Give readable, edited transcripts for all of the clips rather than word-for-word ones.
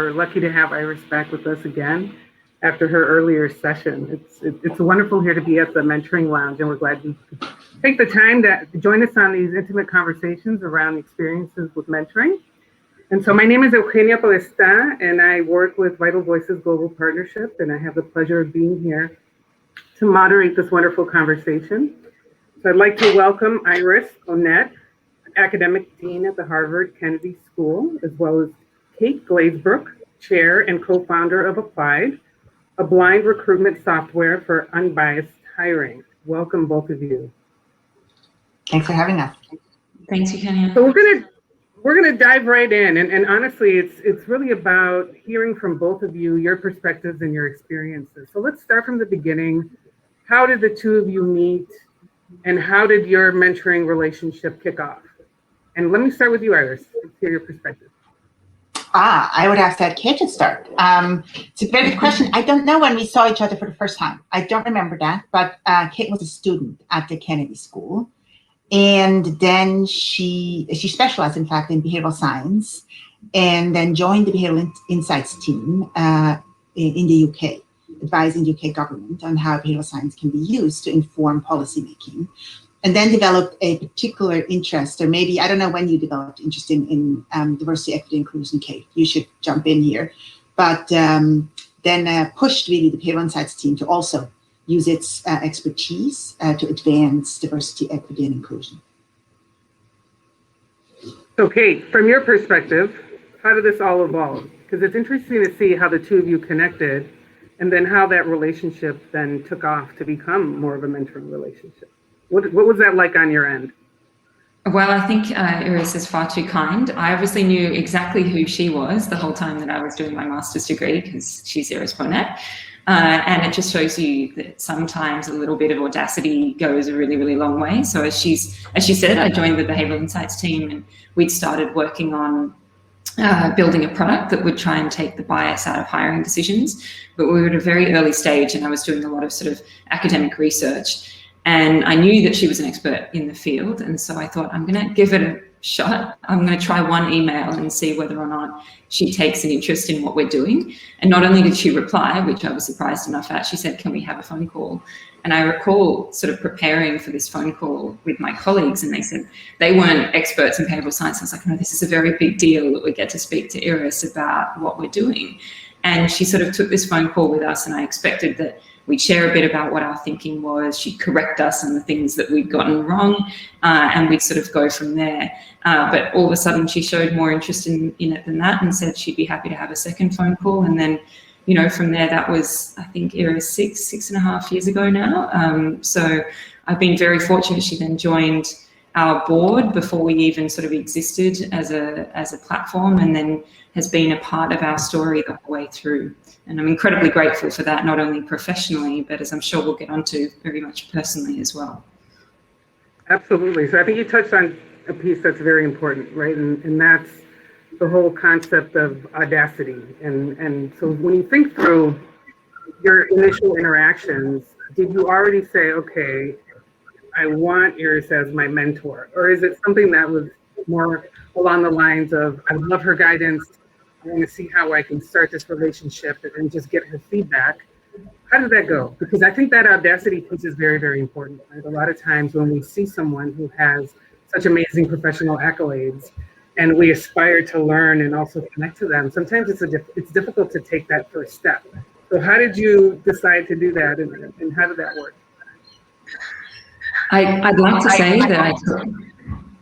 We're lucky to have Iris back with us again after her earlier session. It's wonderful here to be at the Mentoring Lounge, and we're glad you could take the time to join us on these intimate conversations around experiences with mentoring. And so my name is Eugenia Podesta, and I work with Vital Voices Global Partnership, and I have the pleasure of being here to moderate this wonderful conversation. So I'd like to welcome Iris Bohnet, Academic Dean at the Harvard Kennedy School, as well as Kate Glazebrook, Chair and co-founder of Applied, a blind recruitment software for unbiased hiring. Welcome, both of you. Thanks for having us. Thanks, Eugenia. So we're gonna dive right in, and honestly, it's really about hearing from both of you, your perspectives and your experiences. So let's start from the beginning. How did the two of you meet, and how did your mentoring relationship kick off? And let me start with you, Iris, to hear your perspective. I would ask that Kate to start. It's a very good question. I don't know when we saw each other for the first time. I don't remember that, but Kate was a student at the Kennedy School. And then she specialized, in fact, in behavioral science, and then joined the Behavioral Insights team in the UK, advising the UK government on how behavioral science can be used to inform policymaking. And then developed a particular interest, or maybe, I don't know when you developed interest in diversity, equity, inclusion, Kate. You should jump in here. But then pushed really the Behavioral Insights team to also use its expertise to advance diversity, equity, and inclusion. So Kate, from your perspective, how did this all evolve? Because it's interesting to see how the two of you connected, and then how that relationship then took off to become more of a mentoring relationship. What was that like on your end? Well, I think Iris is far too kind. I obviously knew exactly who she was the whole time that I was doing my master's degree, because she's Iris Bohnet. And it just shows you that sometimes a little bit of audacity goes a really, really long way. So as she said, I joined the Behavioral Insights team, and we'd started working on building a product that would try and take the bias out of hiring decisions. But we were at a very early stage, and I was doing a lot of sort of academic research. And I knew that she was an expert in the field. And so I thought, I'm going to give it a shot. I'm going to try one email and see whether or not she takes an interest in what we're doing. And not only did she reply, which I was surprised enough at, she said, can we have a phone call? And I recall sort of preparing for this phone call with my colleagues, and they said they weren't experts in behavioral science. I was like, no, this is a very big deal that we get to speak to Iris about what we're doing. And she sort of took this phone call with us, and I expected that we'd share a bit about what our thinking was. She'd correct us on the things that we'd gotten wrong, and we'd sort of go from there. But all of a sudden, she showed more interest in it than that, and said she'd be happy to have a second phone call. And then, you know, from there, that was, I think, Iris, six and a half years ago now. So I've been very fortunate. She then joined our board before we even sort of existed as a platform, and then has been a part of our story the whole way through. And I'm incredibly grateful for that, not only professionally, but as I'm sure we'll get onto, very much personally as well. Absolutely. So I think you touched on a piece that's very important, right? And that's the whole concept of audacity. And so when you think through your initial interactions, did you already say, okay, I want Iris as my mentor? Or is it something that was more along the lines of, I love her guidance, I want to see how I can start this relationship and just get her feedback? How did that go? Because I think that audacity piece is very, very important. Right? A lot of times when we see someone who has such amazing professional accolades and we aspire to learn and also connect to them, sometimes it's difficult to take that first step. So how did you decide to do that, and how did that work? I'd like to say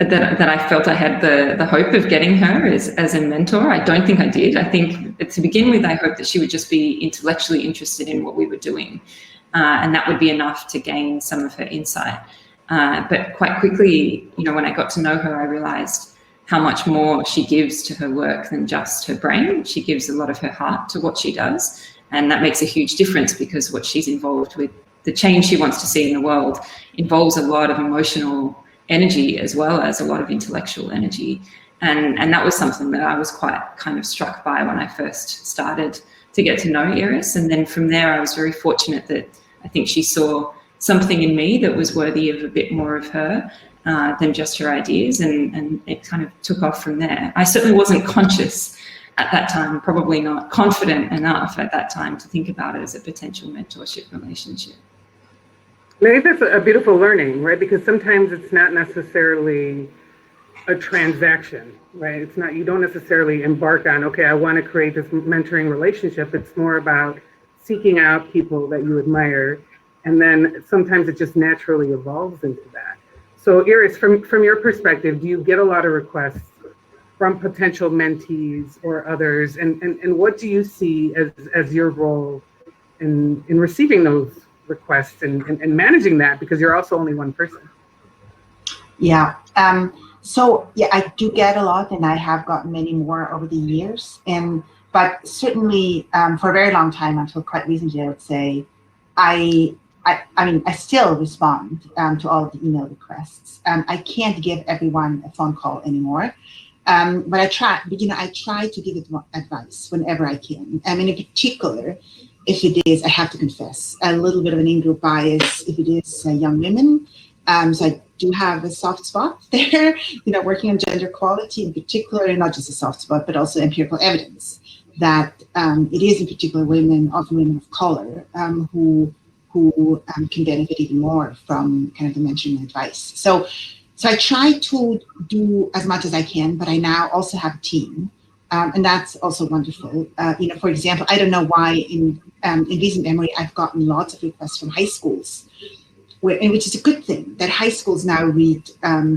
that I felt I had the hope of getting her as a mentor. I don't think I did. I think to begin with, I hoped that she would just be intellectually interested in what we were doing, and that would be enough to gain some of her insight. But quite quickly, you know, when I got to know her, I realized how much more she gives to her work than just her brain. She gives a lot of her heart to what she does, and that makes a huge difference, because what she's involved with, the change she wants to see in the world, involves a lot of emotional energy as well as a lot of intellectual energy. And that was something that I was quite kind of struck by when I first started to get to know Iris. And then from there, I was very fortunate that I think she saw something in me that was worthy of a bit more of her than just her ideas. And it kind of took off from there. I certainly wasn't conscious at that time, probably not confident enough at that time to think about it as a potential mentorship relationship. I think that's a beautiful learning, right? Because sometimes it's not necessarily a transaction, right? It's not, you don't necessarily embark on, okay, I want to create this mentoring relationship. It's more about seeking out people that you admire. And then sometimes it just naturally evolves into that. So Iris, from your perspective, do you get a lot of requests from potential mentees or others? And what do you see as your role in receiving those requests and managing that, because you're also only one person? Yeah. So yeah, I do get a lot, and I have gotten many more over the years. But certainly for a very long time, until quite recently, I would say, I mean, I still respond to all of the email requests. I can't give everyone a phone call anymore. But I try, I try to give advice whenever I can. I mean, in particular, if it is, I have to confess, a little bit of an in-group bias if it is young women. So I do have a soft spot there, working on gender equality in particular, and not just a soft spot, but also empirical evidence that it is in particular women, often women of color, who can benefit even more from kind of the mentoring advice. So I try to do as much as I can, but I now also have a team. And that's also wonderful. For example, I don't know why in recent memory, I've gotten lots of requests from high schools, which is a good thing, that high schools now read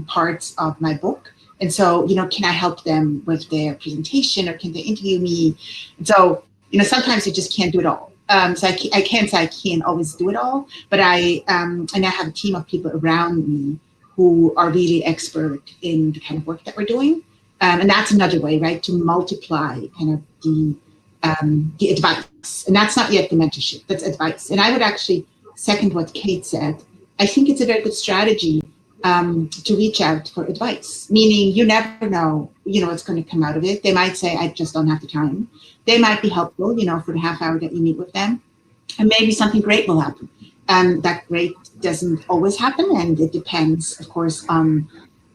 parts of my book. And so, can I help them with their presentation, or can they interview me? And so, sometimes you just can't do it all. So I can't say I can always do it all, but I now have a team of people around me who are really expert in the kind of work that we're doing. And that's another way, right, to multiply kind of the advice. And that's not yet the mentorship, that's advice. And I would actually second what Kate said. I think it's a very good strategy to reach out for advice, meaning you never know, what's going to come out of it. They might say, I just don't have the time. They might be helpful, for the half hour that you meet with them. And maybe something great will happen. That great doesn't always happen. And it depends, of course, on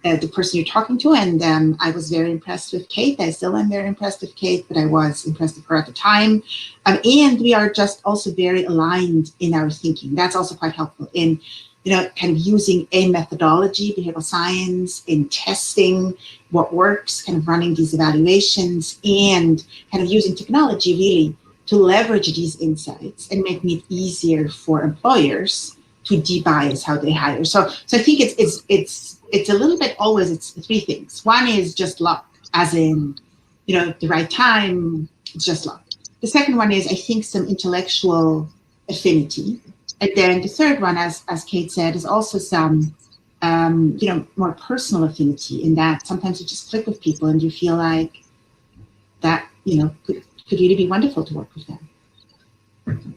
the person you're talking to. And I was very impressed with Kate. I still am very impressed with Kate, but I was impressed with her at the time. And we are just also very aligned in our thinking. That's also quite helpful in, kind of using a methodology, behavioral science, in testing what works, kind of running these evaluations, and kind of using technology really to leverage these insights and making it easier for employers to de-bias how they hire. So I think it's a little bit always, it's three things. One is just luck, as in, the right time, it's just luck. The second one is, I think, some intellectual affinity. And then the third one, as Kate said, is also some, more personal affinity, in that sometimes you just click with people and you feel like that, could really be wonderful to work with them.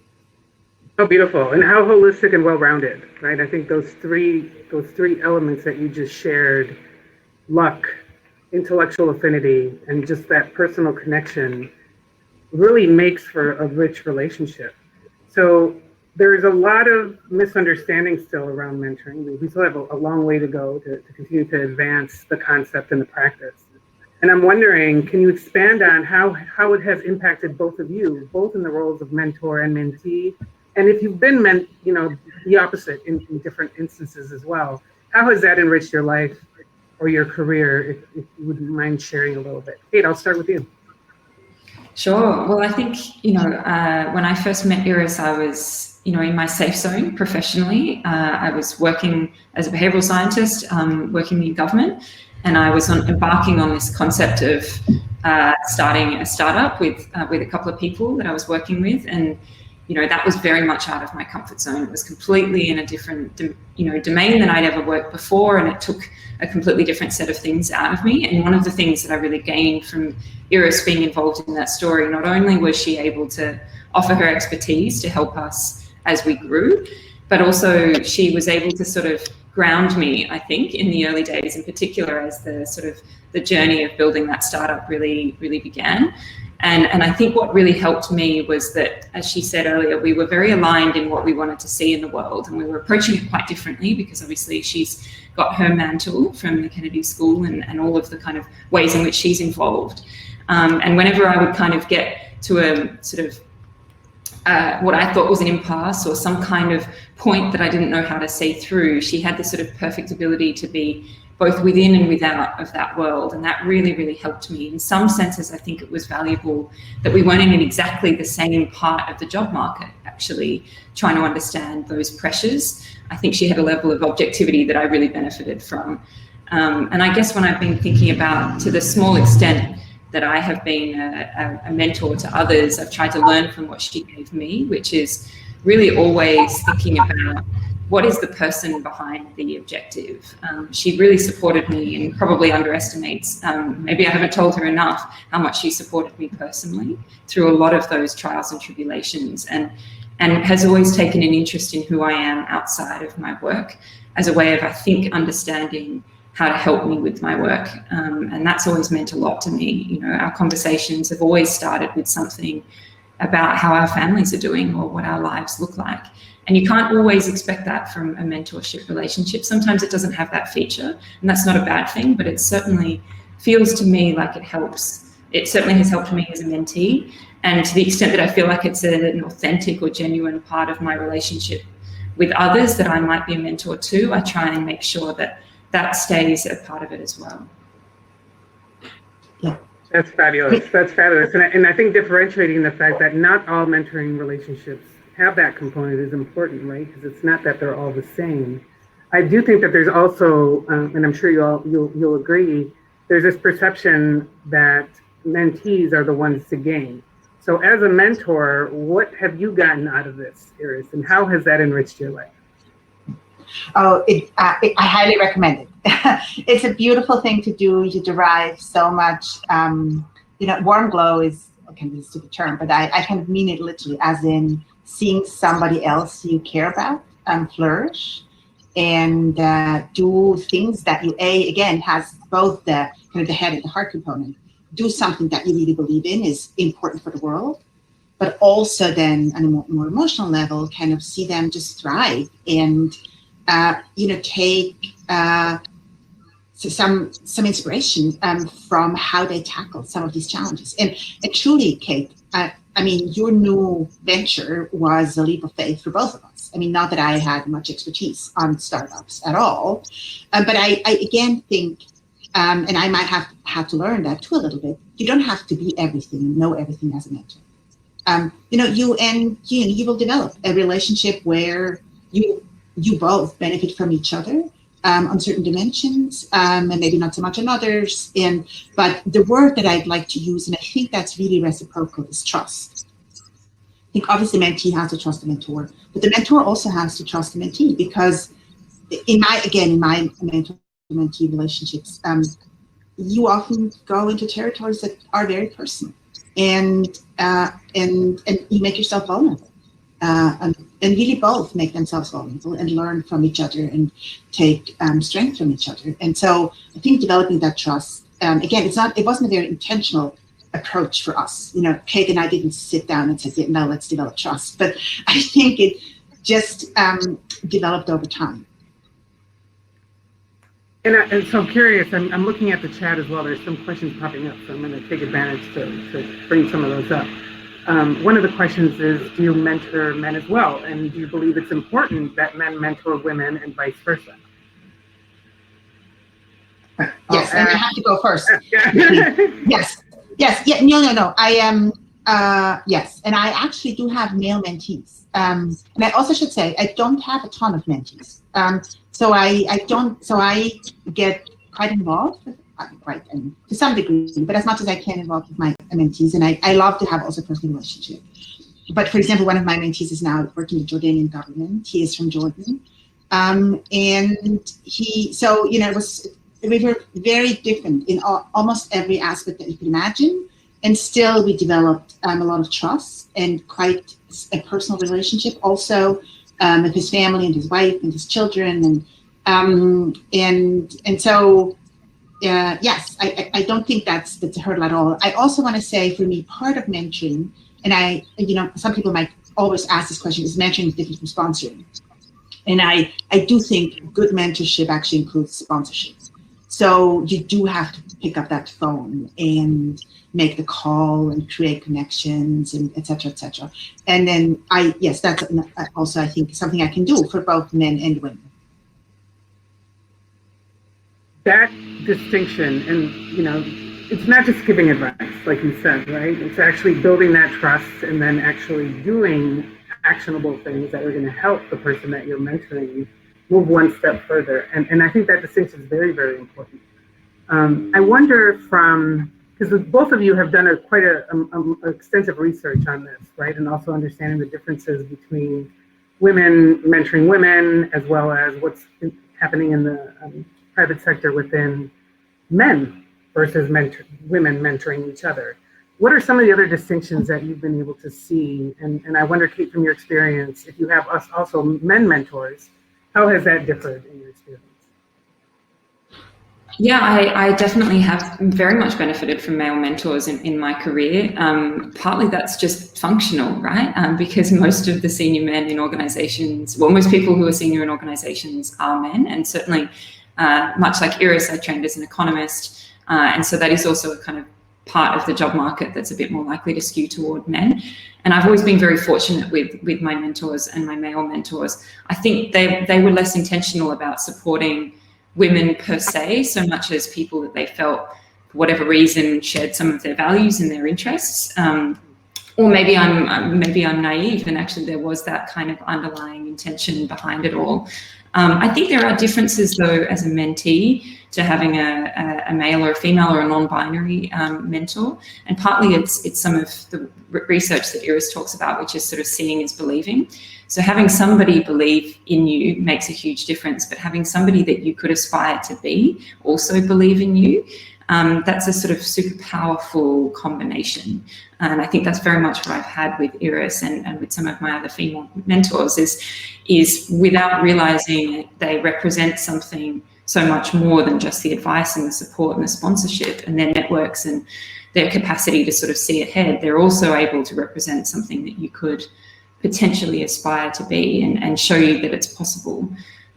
How beautiful, and how holistic and well-rounded, right? I think those three elements that you just shared, luck, intellectual affinity, and just that personal connection, really makes for a rich relationship. So there's a lot of misunderstanding still around mentoring. We still have a long way to go to continue to advance the concept and the practice. And I'm wondering, can you expand on how it has impacted both of you, both in the roles of mentor and mentee? And if you've been the opposite in different instances as well, how has that enriched your life or your career, if you wouldn't mind sharing a little bit? Kate, I'll start with you. Sure. Well, I think, when I first met Iris, I was, in my safe zone professionally. I was working as a behavioral scientist, working in government, and I was embarking on this concept of starting a startup with a couple of people that I was working with. And, that was very much out of my comfort zone. It was completely in a different, domain than I'd ever worked before. And it took a completely different set of things out of me. And one of the things that I really gained from Iris being involved in that story, not only was she able to offer her expertise to help us as we grew, but also she was able to sort of ground me, I think, in the early days, in particular, as the journey of building that startup really, really began. And I think what really helped me was that, as she said earlier, we were very aligned in what we wanted to see in the world, and we were approaching it quite differently, because obviously she's got her mantle from the Kennedy School and all of the kind of ways in which she's involved. And whenever I would kind of get to a sort of what I thought was an impasse or some kind of point that I didn't know how to see through, she had this sort of perfect ability to be both within and without of that world. And that really, really helped me. In some senses, I think it was valuable that we weren't in exactly the same part of the job market, actually trying to understand those pressures. I think she had a level of objectivity that I really benefited from. And I guess when I've been thinking about, to the small extent that I have been a mentor to others, I've tried to learn from what she gave me, which is really always thinking about what is the person behind the objective. She really supported me, and probably underestimates, maybe I haven't told her enough, how much she supported me personally through a lot of those trials and tribulations, and has always taken an interest in who I am outside of my work as a way of, I think, understanding how to help me with my work. And that's always meant a lot to me. You know, our conversations have always started with something about how our families are doing or what our lives look like. And you can't always expect that from a mentorship relationship. Sometimes it doesn't have that feature, and that's not a bad thing, but it certainly feels to me like it helps. It certainly has helped me as a mentee. And to the extent that I feel like it's an authentic or genuine part of my relationship with others that I might be a mentor to, I try and make sure that that stays a part of it as well. Yeah. That's fabulous. That's fabulous. And I think differentiating the fact that not all mentoring relationships have that component is important, right? Because it's not that they're all the same. I do think that there's also, and I'm sure you'll agree, there's this perception that mentees are the ones to gain. So as a mentor, what have you gotten out of this, Iris, and how has that enriched your life? Oh, I highly recommend it. It's a beautiful thing to do. You derive so much, warm glow is, can be a stupid term, but I can mean it literally, as in seeing somebody else you care about flourish and do things that you, again, has both the kind of the head and the heart component. Do something that you really believe in is important for the world, but also then on a more emotional level, kind of see them just thrive and take some inspiration from how they tackle some of these challenges. And truly, Kate, I mean, your new venture was a leap of faith for both of us. I mean, not that I had much expertise on startups at all, but I again think, and I might have had to learn that too a little bit, you don't have to be everything and know everything as a mentor. You will develop a relationship where you both benefit from each other on certain dimensions, and maybe not so much on others. But the word that I'd like to use, and I think that's really reciprocal, is trust. I think obviously the mentee has to trust the mentor, but the mentor also has to trust the mentee, because in my mentor-mentee relationships, you often go into territories that are very personal, and you make yourself vulnerable. And really both make themselves vulnerable and learn from each other and take strength from each other. And so I think developing that trust, again, it wasn't a very intentional approach for us. Kate and I didn't sit down and say, no, let's develop trust. But I think it just developed over time. And so I'm curious, I'm looking at the chat as well. There's some questions popping up, so I'm going to take advantage to bring some of those up. One of the questions is, do you mentor men as well? And do you believe it's important that men mentor women and vice versa? Yes, and I have to go first. Yes. Yes. Yeah. No. I am. Yes, and I actually do have male mentees. And I also should say I don't have a ton of mentees. So I don't. So I get quite involved. Right, and to some degree, but as much as I can involved with my mentees, and I love to have also a personal relationship. But for example, one of my mentees is now working in the Jordanian government. He is from Jordan, and we were very different in almost every aspect that you could imagine, and still we developed a lot of trust and quite a personal relationship also with his family and his wife and his children, and so. Yes, I don't think that's a hurdle at all. I also want to say, for me, part of mentoring, and some people might always ask this question, is mentoring different from sponsoring? And I do think good mentorship actually includes sponsorship. So you do have to pick up that phone and make the call and create connections and et cetera, et cetera. And then yes, that's also, I think, something I can do for both men and women. That distinction, and it's not just giving advice, like you said, right? It's actually building that trust and then actually doing actionable things that are going to help the person that you're mentoring move one step further. And I think that distinction is very, very important. I wonder because both of you have done quite extensive research on this, right? And also understanding the differences between women mentoring women, as well as what's happening in the private sector within men versus women mentoring each other. What are some of the other distinctions that you've been able to see? And I wonder, Kate, from your experience, if you have also men mentors, how has that differed in your experience? Yeah, I definitely have very much benefited from male mentors in my career. Partly that's just functional, right? Because most of the senior men in organizations, well, most people who are senior in organizations are men. And certainly, much like Iris, I trained as an economist. And so that is also a kind of part of the job market that's a bit more likely to skew toward men. And I've always been very fortunate with my mentors and my male mentors. I think they were less intentional about supporting women per se, so much as people that they felt, for whatever reason, shared some of their values and their interests. Or maybe I'm naive, and actually there was that kind of underlying intention behind it all. I think there are differences, though, as a mentee to having a male or a female or a non-binary mentor, and partly it's some of the research that Iris talks about, which is sort of seeing is believing. So having somebody believe in you makes a huge difference, but having somebody that you could aspire to be also believe in you, that's a sort of super powerful combination. And I think that's very much what I've had with Iris and with some of my other female mentors is without realizing they represent something so much more than just the advice and the support and the sponsorship and their networks and their capacity to sort of see ahead. They're also able to represent something that you could potentially aspire to be and show you that it's possible.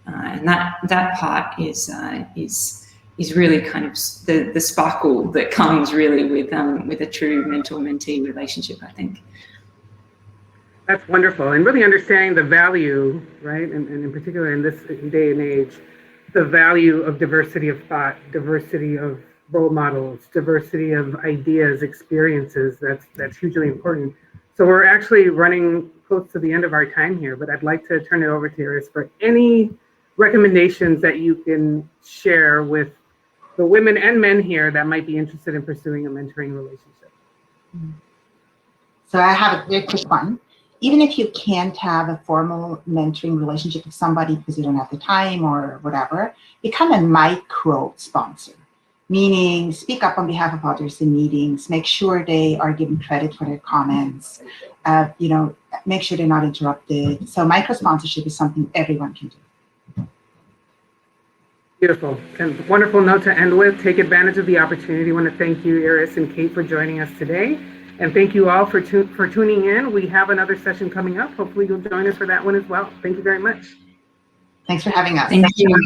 And that part is really kind of the sparkle that comes really with a true mentor-mentee relationship, I think. That's wonderful. And really understanding the value, right? And in particular in this day and age, the value of diversity of thought, diversity of role models, diversity of ideas, experiences, that's hugely important. So we're actually running close to the end of our time here, but I'd like to turn it over to Iris for any recommendations that you can share with the women and men here that might be interested in pursuing a mentoring relationship. So I have a very quick one. Even if you can't have a formal mentoring relationship with somebody because you don't have the time or whatever, become a micro sponsor, meaning speak up on behalf of others in meetings, make sure they are given credit for their comments, make sure they're not interrupted. So micro sponsorship is something everyone can do. Beautiful. And wonderful note to end with. Take advantage of the opportunity. I want to thank you, Iris and Kate, for joining us today. And thank you all for tuning in. We have another session coming up. Hopefully you'll join us for that one as well. Thank you very much. Thanks for having us. Thank you.